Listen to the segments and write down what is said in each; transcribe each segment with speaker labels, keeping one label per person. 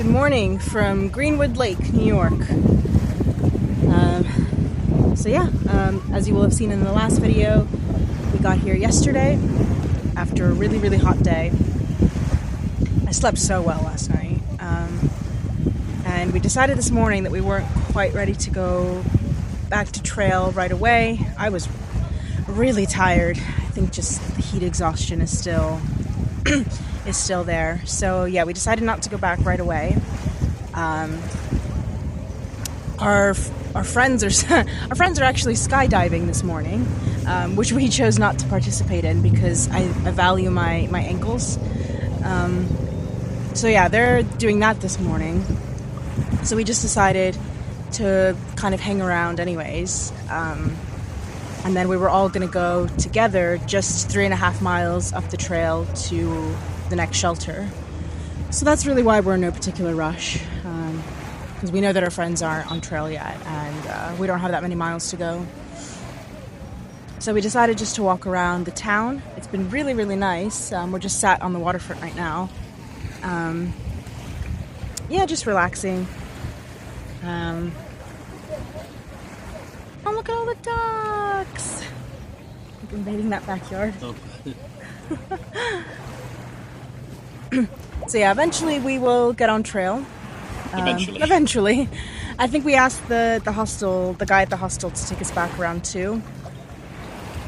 Speaker 1: Good morning from Greenwood Lake, New York. As you will have seen in the last video, we got here yesterday after a really, really hot day. I slept so well last night. And we decided this morning that we weren't quite ready to go back to trail right away. I was really tired. I think just the heat exhaustion is still there. So yeah, we decided not to go back right away. Our friends are actually skydiving this morning, which we chose not to participate in because I value my ankles. So yeah, they're doing that this morning. So we just decided to kind of hang around anyways. And then we were all going to go together just 3.5 miles up the trail to the next shelter. So that's really why we're in no particular rush, because we know that our friends aren't on trail yet, and we don't have that many miles to go. So we decided just to walk around the town. It's been really, really nice. We're just sat on the waterfront right now. Just relaxing. Oh, look at all the ducks! Like invading that backyard. Oh. So yeah, eventually we will get on trail. Eventually. I think we asked the guy at the hostel to take us back around 2.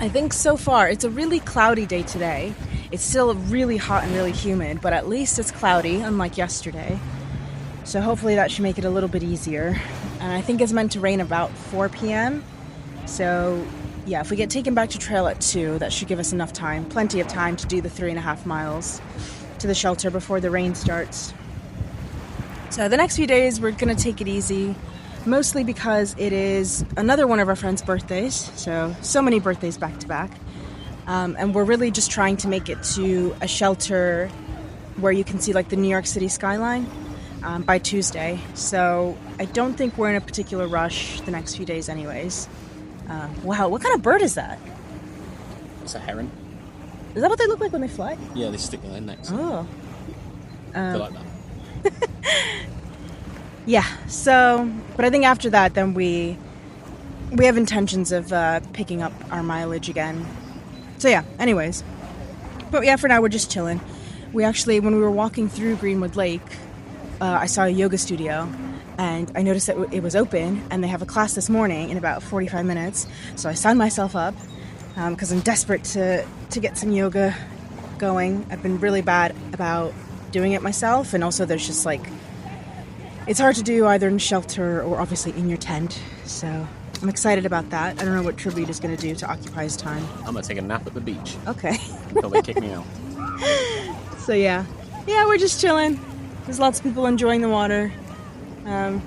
Speaker 1: I think so far, it's a really cloudy day today. It's still really hot and really humid, but at least it's cloudy, unlike yesterday. So hopefully that should make it a little bit easier. And I think it's meant to rain about 4 p.m. So yeah, if we get taken back to trail at 2, that should give us enough time, plenty of time to do the 3.5 miles to the shelter before the rain starts. So the next few days we're gonna take it easy, mostly because it is another one of our friends' birthdays. So many birthdays back to back. And we're really just trying to make it to a shelter where you can see like the New York City skyline by Tuesday. So I don't think we're in a particular rush the next few days anyways. Wow, what kind of bird is that?
Speaker 2: It's a heron.
Speaker 1: Is that what they look like when they fly?
Speaker 2: Yeah, they stick their necks.
Speaker 1: Oh.
Speaker 2: They're like that.
Speaker 1: Yeah, but I think after that, then we have intentions of picking up our mileage again. So yeah, anyways. But yeah, for now, we're just chilling. We actually, when we were walking through Greenwood Lake, I saw a yoga studio, and I noticed that it was open, and they have a class this morning in about 45 minutes. So I signed myself up, because I'm desperate to get some yoga going. I've been really bad about doing it myself, and also there's just like, it's hard to do either in shelter or obviously in your tent. So I'm excited about that. I don't know what Tribute is going to do to occupy his time.
Speaker 2: I'm going to take a nap at the beach.
Speaker 1: Okay.
Speaker 2: Until they kick me out.
Speaker 1: So yeah, we're just chilling. There's lots of people enjoying the water. I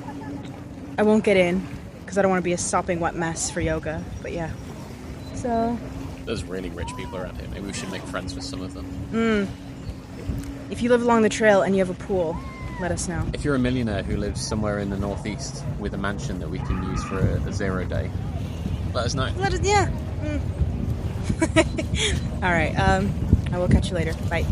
Speaker 1: won't get in because I don't want to be a sopping wet mess for yoga, but yeah. So
Speaker 2: there's really rich people around here. Maybe we should make friends with some of them.
Speaker 1: If you live along the trail and you have a pool, let us know.
Speaker 2: If you're a millionaire who lives somewhere in the northeast with a mansion that we can use for a 0 day, let us know.
Speaker 1: Yeah. All right. I will catch you later. Bye.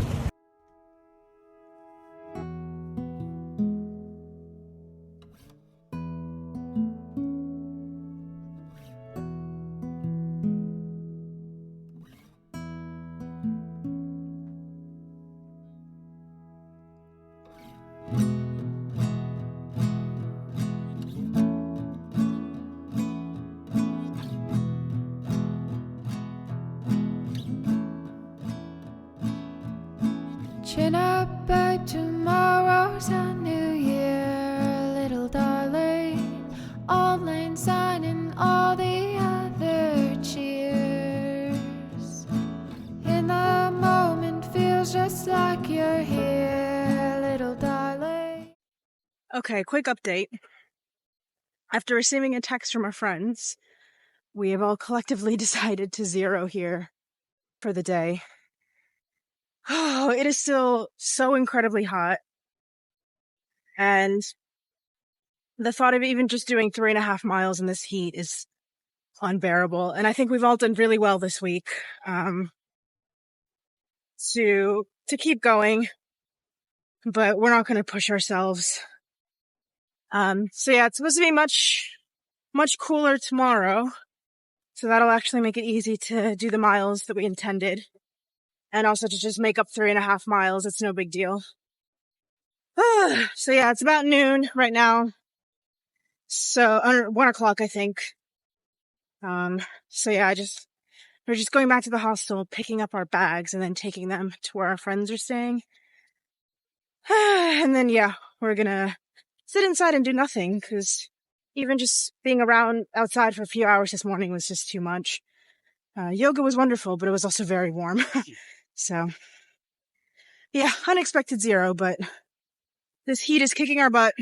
Speaker 3: Chin up by tomorrow's a new year, little darling. All lane sign and all the other cheers. In the moment feels just like you're here, little darling.
Speaker 1: Okay, quick update. After receiving a text from our friends, we have all collectively decided to 0 here for the day. Oh, it is still so incredibly hot. And the thought of even just doing 3.5 miles in this heat is unbearable. And I think we've all done really well this week to keep going. but we're not going to push ourselves. So yeah, it's supposed to be much cooler tomorrow. So that'll actually make it easy to do the miles that we intended. And also to just make up 3.5 miles. It's no big deal. So yeah, it's about noon right now. So, 1 o'clock, I think. So yeah, we're just going back to the hostel, picking up our bags and then taking them to where our friends are staying. And then yeah, we're gonna sit inside and do nothing, because even just being around outside for a few hours this morning was just too much. Yoga was wonderful, but it was also very warm. So yeah, unexpected 0, but this heat is kicking our butt.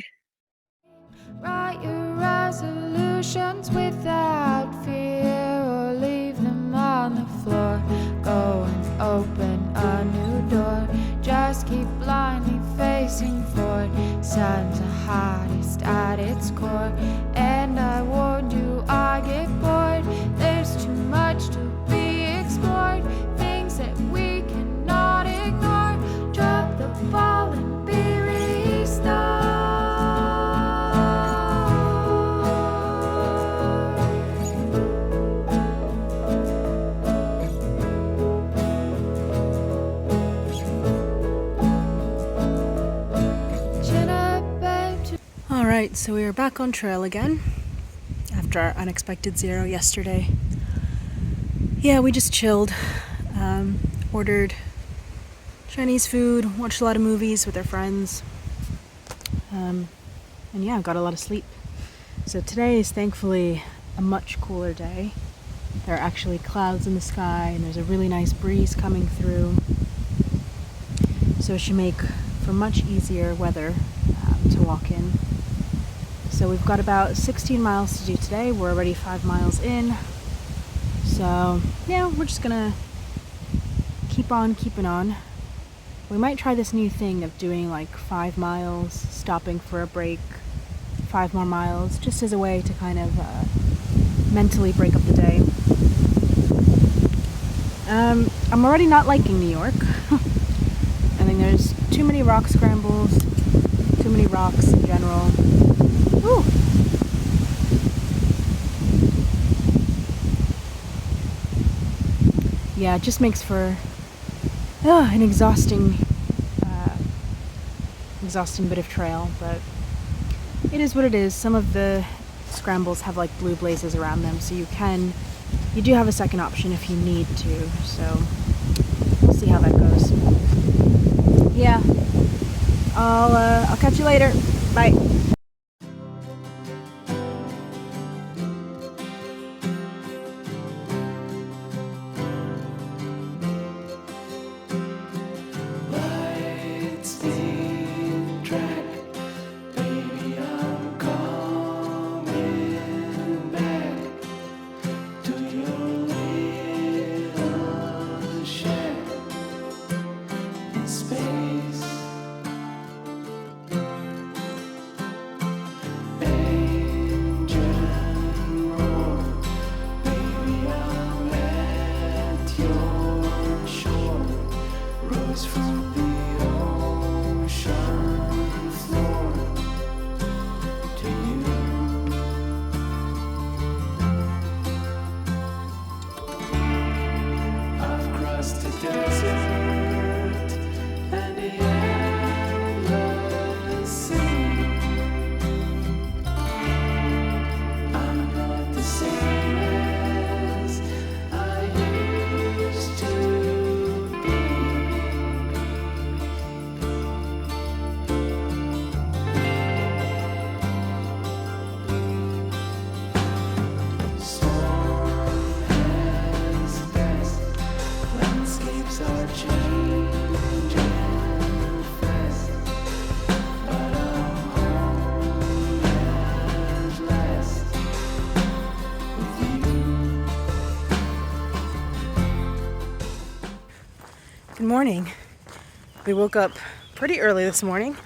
Speaker 3: Write your resolutions without fear, or leave them on the floor. Go and open a new door. Just keep blindly facing forward. Sun's the hottest at its core, and I warned you I get bored. There's too much to be explored, things that we cannot ignore. Drop the ball and be restored.
Speaker 1: Alright, so we are back on trail again after our unexpected 0 yesterday. Yeah, we just chilled, ordered Chinese food, watched a lot of movies with our friends, and yeah, got a lot of sleep. So today is thankfully a much cooler day. There are actually clouds in the sky and there's a really nice breeze coming through. So it should make for much easier weather to walk in. So we've got about 16 miles to do today. We're already 5 miles in. So yeah, we're just gonna keep on keeping on. We might try this new thing of doing like 5 miles, stopping for a break, 5 more miles, just as a way to kind of mentally break up the day. I'm already not liking New York. I think there's too many rock scrambles, too many rocks in general. Woo. Yeah, it just makes for an exhausting bit of trail, but it is what it is. Some of the scrambles have like blue blazes around them, so you do have a second option if you need to, so we'll see how that goes. Yeah, I'll catch you later. Bye. Good morning. We woke up pretty early this morning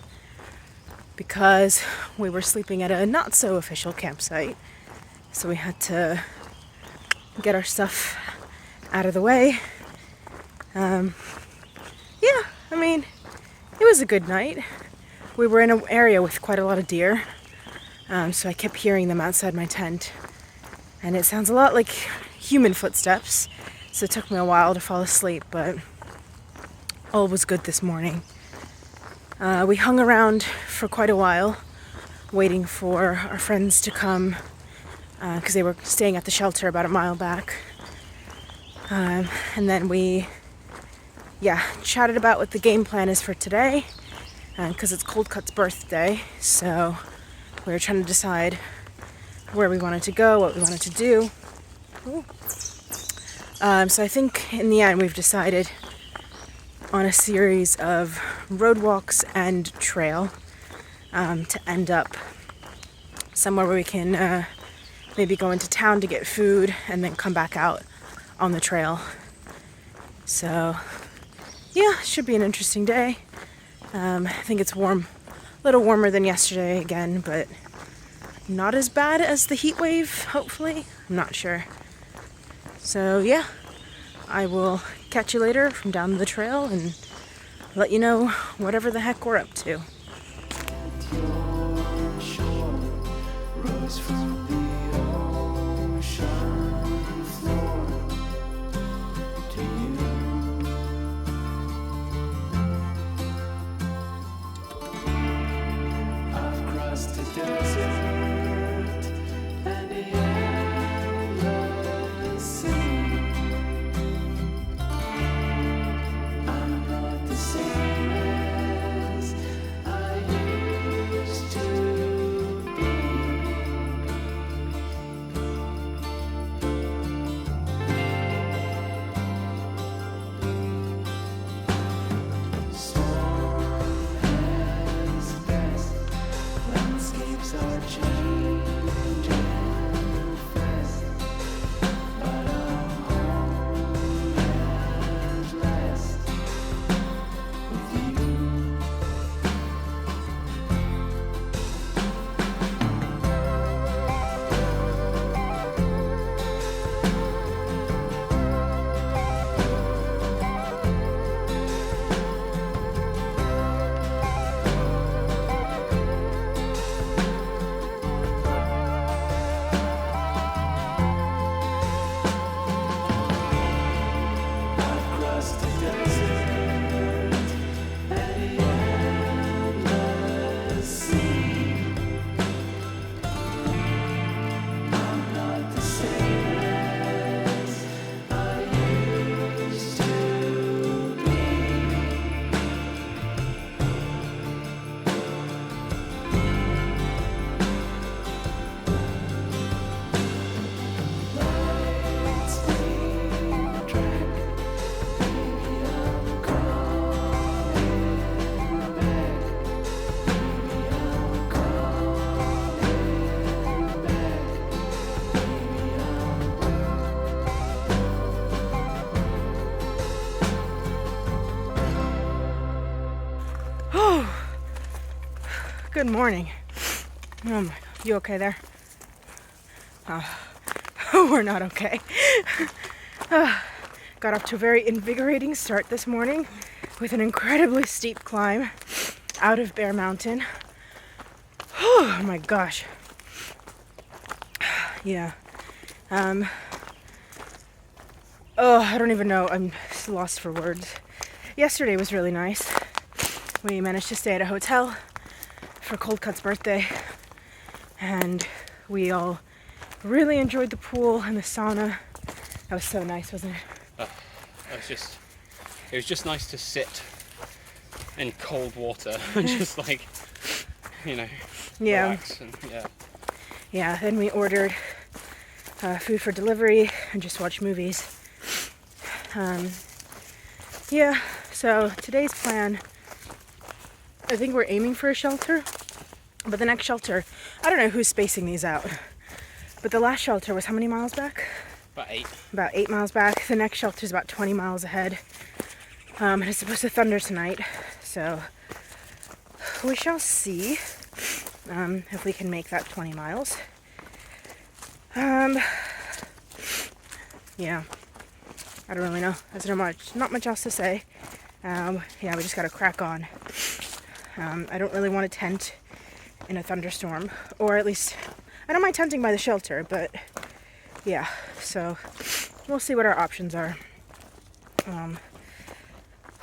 Speaker 1: because we were sleeping at a not so official campsite. So we had to get our stuff out of the way. Yeah, I mean, It was a good night. We were in an area with quite a lot of deer, so I kept hearing them outside my tent. And it sounds a lot like human footsteps, so it took me a while to fall asleep, but all was good this morning. We hung around for quite a while, waiting for our friends to come, because they were staying at the shelter about a mile back. And then we, chatted about what the game plan is for today, because it's Cold Cut's birthday, so we were trying to decide where we wanted to go, what we wanted to do. So I think in the end we've decided on a series of road walks and trail to end up somewhere where we can maybe go into town to get food and then come back out on the trail. So yeah, should be an interesting day. I think it's warm, a little warmer than yesterday again, but not as bad as the heat wave, hopefully. I'm not sure. So yeah, I will catch you later from down the trail and let you know whatever the heck we're up to. Good morning. Oh my, you okay there? We're not okay. Got off to a very invigorating start this morning with an incredibly steep climb out of Bear Mountain. Oh my gosh. Yeah. I don't even know. I'm lost for words. Yesterday was really nice. We managed to stay at a hotel for Cold Cut's birthday, and we all really enjoyed the pool and the sauna. That was so nice, wasn't it?
Speaker 2: It was just nice to sit in cold water and just relax. And,
Speaker 1: yeah, then we ordered food for delivery and just watched movies. So today's plan, I think we're aiming for a shelter, but the next shelter, I don't know who's spacing these out, but the last shelter was how many miles back?
Speaker 2: About 8.
Speaker 1: About 8 miles back. The next shelter is about 20 miles ahead. And it's supposed to thunder tonight, so we shall see if we can make that 20 miles. Yeah, I don't really know. There's not much else to say. We just gotta crack on. I don't really want to tent in a thunderstorm, or at least I don't mind tenting by the shelter, but yeah, so we'll see what our options are.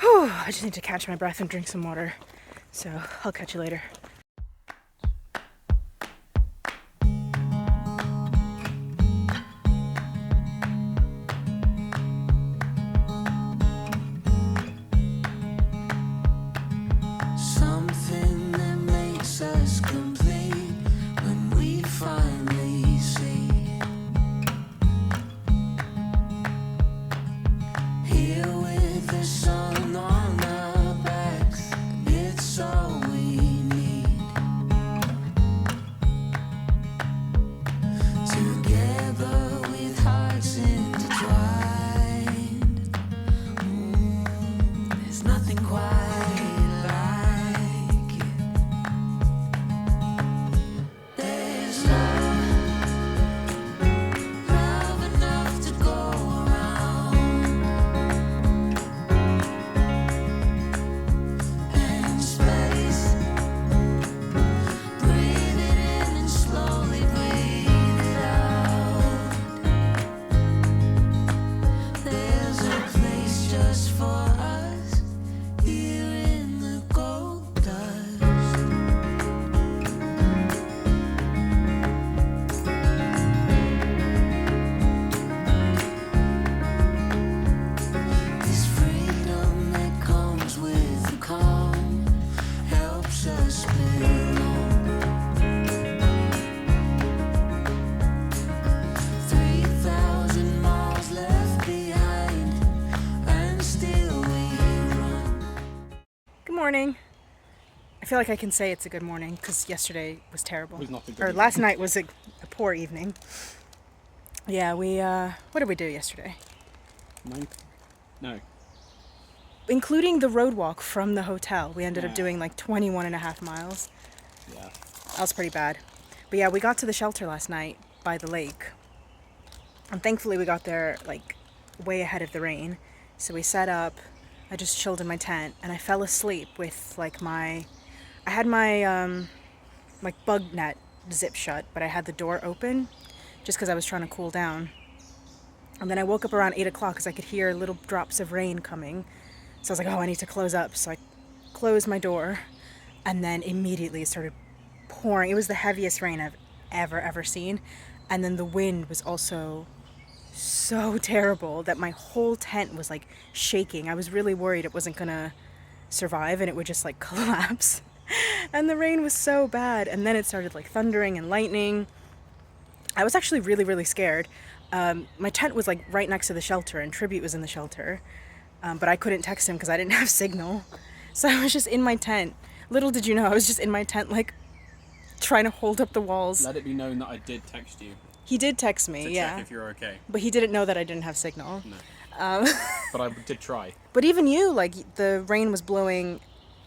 Speaker 1: I just need to catch my breath and drink some water, so I'll catch you later. Morning. I feel like I can say it's a good morning because yesterday was terrible.
Speaker 2: It was not a good
Speaker 1: or
Speaker 2: evening.
Speaker 1: Last night was a poor evening. Yeah, we what did we do yesterday?
Speaker 2: No.
Speaker 1: Including the road walk from the hotel, we ended up doing like 21.5 miles.
Speaker 2: Yeah.
Speaker 1: That was pretty bad. But yeah, we got to the shelter last night by the lake. And thankfully we got there like way ahead of the rain. So we set up, I just chilled in my tent, and I fell asleep with like I had my like bug net zip shut, but I had the door open just because I was trying to cool down. And then I woke up around 8 o'clock because I could hear little drops of rain coming. So I was like, oh, I need to close up. So I closed my door, and then immediately it started pouring. It was the heaviest rain I've ever seen. And then the wind was also so terrible that my whole tent was like shaking. I was really worried it wasn't gonna survive and it would just like collapse. And the rain was so bad. And then it started like thundering and lightning. I was actually really scared. My tent was like right next to the shelter, and Tribute was in the shelter, but I couldn't text him because I didn't have signal. So I was just in my tent. Little did you know, I was just in my tent like trying to hold up the walls.
Speaker 2: Let it be known that I did text you.
Speaker 1: He did text me,
Speaker 2: to
Speaker 1: yeah.
Speaker 2: check if you're okay.
Speaker 1: But he didn't know that I didn't have signal.
Speaker 2: No. But I did try.
Speaker 1: But even you, like, the rain was blowing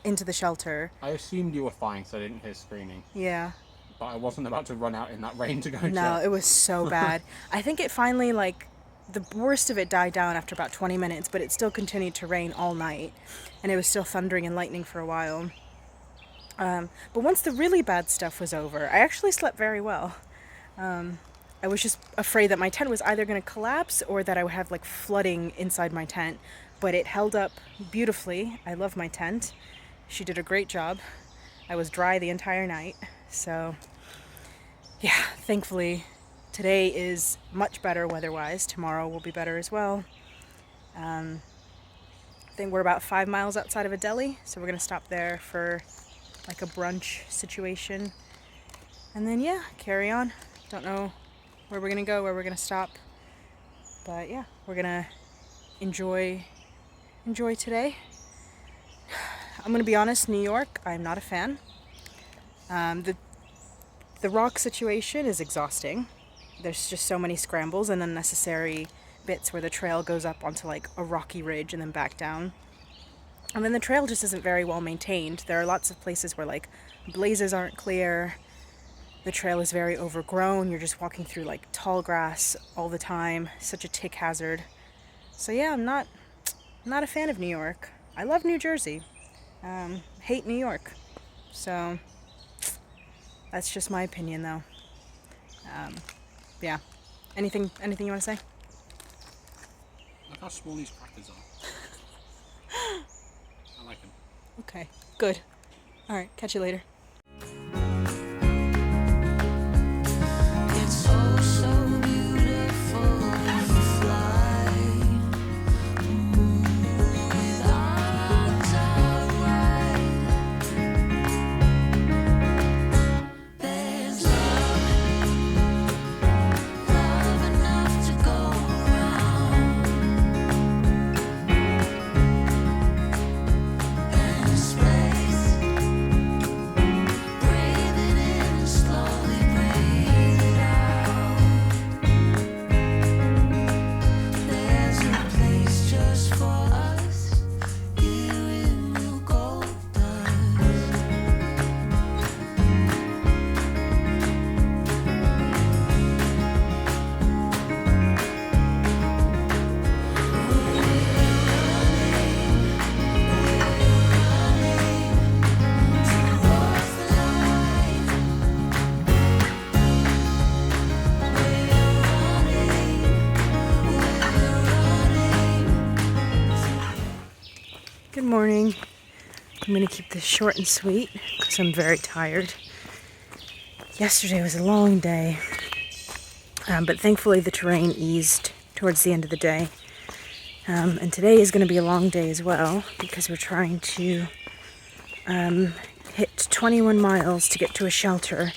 Speaker 1: into the shelter.
Speaker 2: I assumed you were fine, so I didn't hear screaming.
Speaker 1: Yeah.
Speaker 2: But I wasn't about to run out in that rain to go check.
Speaker 1: No, it was so bad. I think it finally, like, the worst of it died down after about 20 minutes, but it still continued to rain all night. And it was still thundering and lightning for a while. But once the really bad stuff was over, I actually slept very well. I was just afraid that my tent was either going to collapse or that I would have like flooding inside my tent, but it held up beautifully. I love my tent. She did a great job. I was dry the entire night. So yeah, thankfully today is much better weather-wise. Tomorrow will be better as well. I think we're about 5 miles outside of a deli, so we're going to stop there for like a brunch situation. And then yeah, carry on. Don't know where we're gonna go, where we're gonna stop, but yeah, we're gonna enjoy today. I'm gonna be honest, New York, I'm not a fan. The rock situation is exhausting. There's just so many scrambles and unnecessary bits where the trail goes up onto like a rocky ridge and then back down. And then the trail just isn't very well maintained. There are lots of places where like blazes aren't clear. The trail is very overgrown. You're just walking through like tall grass all the time. Such a tick hazard. So yeah, I'm not a fan of New York. I love New Jersey. Hate New York. So that's just my opinion, though. Yeah. Anything you want to say?
Speaker 4: Look how small these crackers are. I like them.
Speaker 1: Okay, good. All right, catch you later.
Speaker 3: It's oh so beautiful to fly with arms out wide. There's love enough to go around. And space, breathe it in, slowly breathe it out. There's a place just for us here in New Gold Dust.
Speaker 1: Good morning. I'm going to keep this short and sweet because I'm very tired. Yesterday was a long day, but thankfully the terrain eased towards the end of the day. And today is going to be a long day as well because we're trying to hit 21 miles to get to a shelter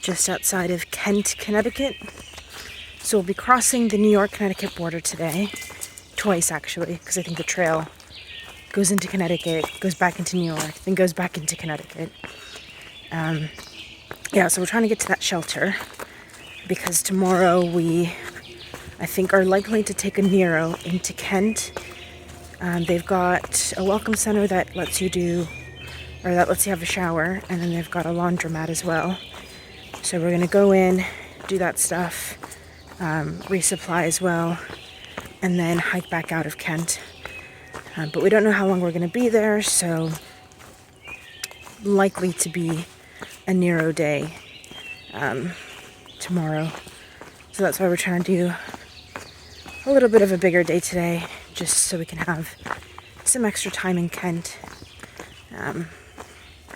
Speaker 1: just outside of Kent, Connecticut. So we'll be crossing the New York-Connecticut border today, twice actually, because I think the trail goes into Connecticut, goes back into New York, then goes back into Connecticut. Yeah, so we're trying to get to that shelter because tomorrow we, I think, are likely to take a Nero into Kent. They've got a welcome center that lets you have a shower, and then they've got a laundromat as well. So we're gonna go in, do that stuff, resupply as well, and then hike back out of Kent. But we don't know how long we're going to be there, so likely to be a Nero day tomorrow. So that's why we're trying to do a little bit of a bigger day today, just so we can have some extra time in Kent.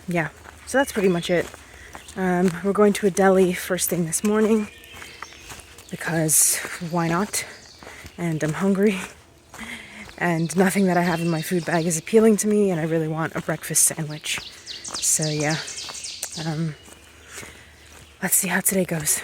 Speaker 1: Yeah, so that's pretty much it. We're going to a deli first thing this morning, because why not? And I'm hungry. And nothing that I have in my food bag is appealing to me, and I really want a breakfast sandwich. So yeah, let's see how today goes.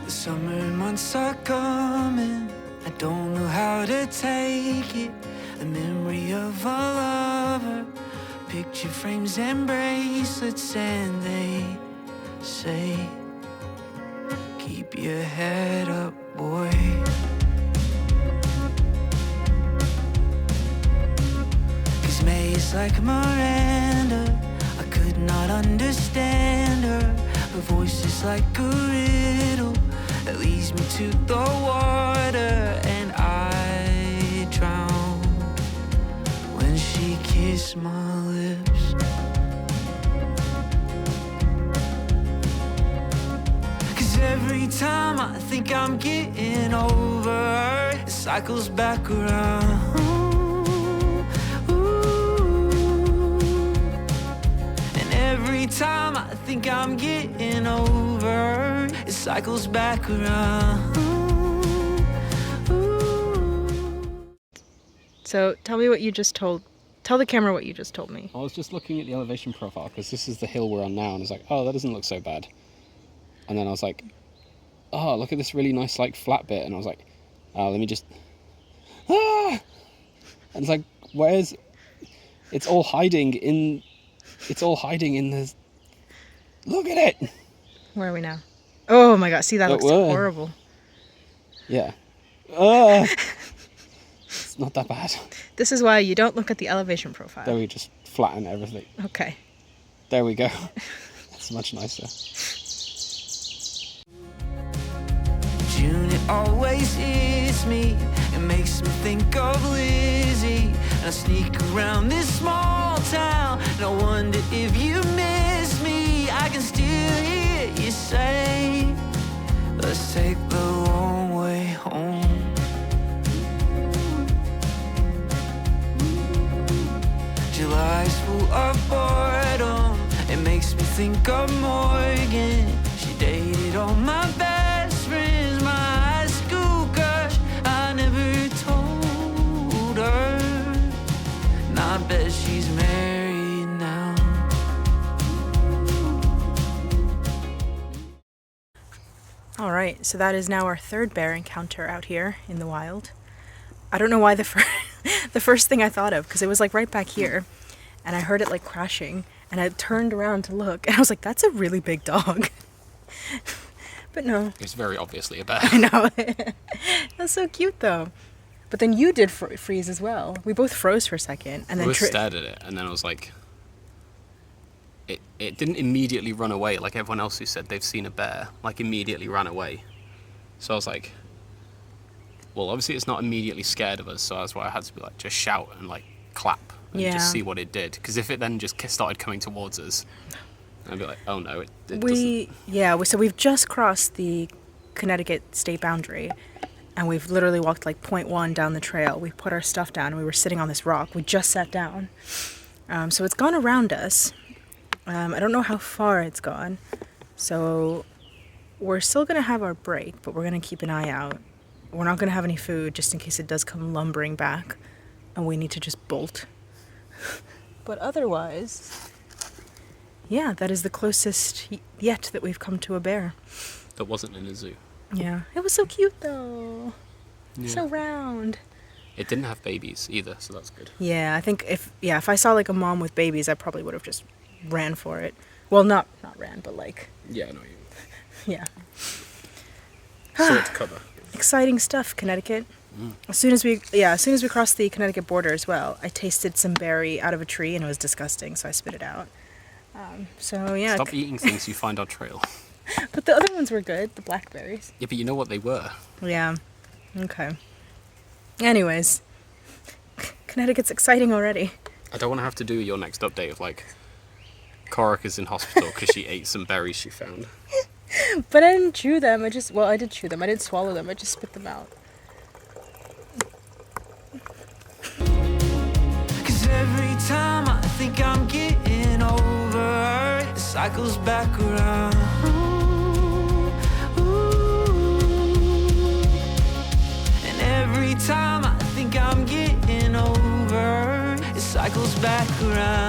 Speaker 3: The summer months are coming, I don't know how to take it. The memory of a lover, picture frames and bracelets, and they say, keep your head up, boy. Cause May is like Miranda, I could not understand her. Her voice is like a riddle that leads me to the water, and I drown when she kissed my lips. Cause every time I think I'm getting over her, it cycles back around. Ooh. And every time I think I'm getting over her, it cycles back around.
Speaker 1: So tell me what you just told. Tell the camera what you just told me.
Speaker 4: I was just looking at the elevation profile because this is the hill we're on now, and I was like, oh, that doesn't look so bad. And then I was like, oh, look at this really nice like flat bit, and I was like, oh, let me just, and it's like, where's, it's all hiding in the, look at it.
Speaker 1: Where are we now? Oh my god, see, that looks horrible.
Speaker 4: Yeah. It's not that bad.
Speaker 1: This is why you don't look at the elevation profile.
Speaker 4: There we just flatten everything.
Speaker 1: Okay.
Speaker 4: There we go. It's much nicer.
Speaker 5: June, it always hits me. It makes me think of Lizzie. And I sneak around this small town, and I wonder if you miss me. I can still hear you say, let's take the long way home. July's full of boredom. It makes me think of Morgan. She dated all my best friends, my high school crush. I never told her. And I bet she's married now.
Speaker 1: All right, so that is now our third bear encounter out here in the wild. I don't know why the first thing I thought of, because it was like right back here, and I heard it like crashing, and I turned around to look, and I was like, that's a really big dog. But no.
Speaker 4: It's very obviously a bear.
Speaker 1: I know. That's so cute though. But then you did freeze as well. We both froze for a second, and then
Speaker 4: I stared at it, and then I was like, it didn't immediately run away like everyone else who said they've seen a bear, like immediately ran away. So I was like, well, obviously it's not immediately scared of us, so that's why I had to be like, just shout and like clap and just see what it did. Because if it then just started coming towards us, I'd be like, oh no, it doesn't.
Speaker 1: Yeah, so we've just crossed the Connecticut state boundary, and we've literally walked like 0.1 down the trail. We put our stuff down, and we were sitting on this rock. We just sat down. So it's gone around us. I don't know how far it's gone. So we're still going to have our break, but we're going to keep an eye out. We're not going to have any food just in case it does come lumbering back and we need to just bolt. But otherwise, yeah, that is the closest yet that we've come to a bear.
Speaker 4: That wasn't in a zoo.
Speaker 1: Yeah, it was so cute though.
Speaker 4: Yeah.
Speaker 1: So round.
Speaker 4: It didn't have babies either, so that's good.
Speaker 1: Yeah, I think if I saw like a mom with babies, I probably would have just ran for it. Well, not ran, but like.
Speaker 4: Yeah, I know you.
Speaker 1: Yeah.
Speaker 4: Sort cover.
Speaker 1: Exciting stuff, Connecticut. As soon as we crossed the Connecticut border as well, I tasted some berry out of a tree and it was disgusting, so I spit it out. So yeah.
Speaker 4: Stop eating things you find on trail.
Speaker 1: But the other ones were good, the blackberries.
Speaker 4: Yeah, but you know what they were.
Speaker 1: Yeah. Okay. Anyways, Connecticut's exciting already.
Speaker 4: I don't want to have to do your next update of like, Korok is in hospital because she ate some berries she found.
Speaker 1: But I didn't chew them. I did chew them. I didn't swallow them. I just spit them out.
Speaker 5: Cause every time I think I'm getting over her, it cycles back around. And every time I think I'm getting over her, it cycles back around.